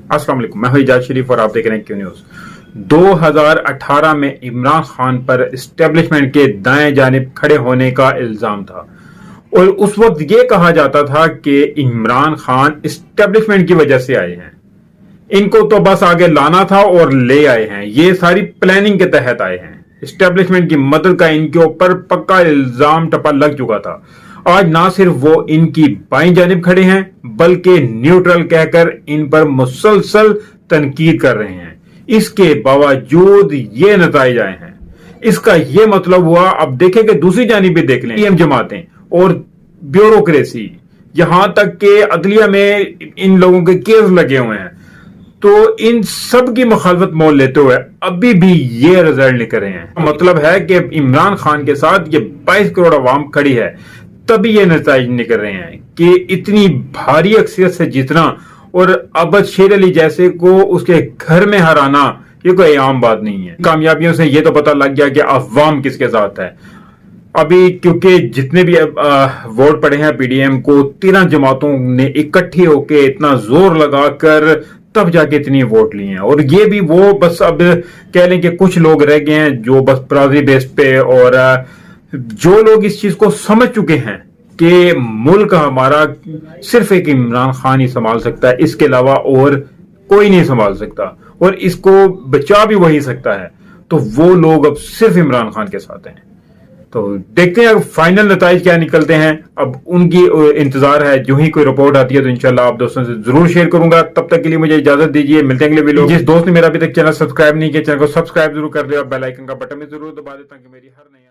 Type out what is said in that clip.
अस्सलाम वालेकुम, मैं हूं इजाज शरीफ और आप देख रहे हैं क्यों न्यूज। 2018 में इमरान खान पर एस्टेब्लिशमेंट के दाएं जानिब खड़े होने का इल्जाम था और उस वक्त ये कहा जाता था कि इमरान खान एस्टेब्लिशमेंट की वजह से आए हैं, इनको तो बस आगे लाना था और ले आए हैं, ये सारी प्लानिंग के तहत आए हैं। एस्टेब्लिशमेंट की मदद का इनके ऊपर पक्का इल्जाम टप्पा लग चुका था। आज ना सिर्फ वो इनकी बाईं जानिब खड़े हैं बल्कि न्यूट्रल कहकर इन पर मुसलसल तनकीद कर रहे हैं। इसके बावजूद ये नताइज आए हैं। इसका ये मतलब हुआ, अब देखें कि दूसरी जानिब भी देख लें, पीएम जमातें और ब्यूरोक्रेसी, यहां तक कि अदलिया में इन लोगों के केस लगे हुए हैं, तो इन सब की मुखालफत मोल लेते हुए अभी भी ये रिजल्ट निकल रहे हैं। मतलब है कि इमरान खान के साथ ये 22 करोड़ अवाम खड़ी है, तभी ये नतीजे निकल रहे हैं कि इतनी भारी अक्सरियत से जीतना और अबद शेर अली जैसे को उसके घर में हराना ये कोई आम बात नहीं है। कामयाबियों से ये तो पता लग गया कि अवाम किसके साथ है। अभी क्योंकि जितने भी वोट पड़े हैं पीडीएम को, 13 जमातों ने इकट्ठी होकर इतना जोर लगाकर तब जाके इतनी वोट लिए हैं। और ये भी वो बस अब कह लें कि कुछ लोग रह गए हैं जो बस प्राजी बेस पे, और जो लोग इस चीज को समझ चुके हैं कि मुल्क हमारा सिर्फ एक इमरान खान ही संभाल सकता है, इसके अलावा और कोई नहीं संभाल सकता और इसको बचा भी वही सकता है, तो वो लोग अब सिर्फ इमरान खान के साथ हैं। तो देखते हैं फाइनल नताइज क्या निकलते हैं। अब उनकी इंतजार है, जो ही कोई रिपोर्ट आती है तो इंशाल्लाह आप दोस्तों से जरूर शेयर करूंगा। तब तक के लिए मुझे इजाजत दीजिए, मिलते हैं अगले वीडियो। जिस दोस्त ने मेरा अभी तक चैनल सब्सक्राइब नहीं किया, चैनल को सब्सक्राइब जरूर कर दे और बेल आइकन का बटन भी जरूर दबा दे ताकि मेरी हर नई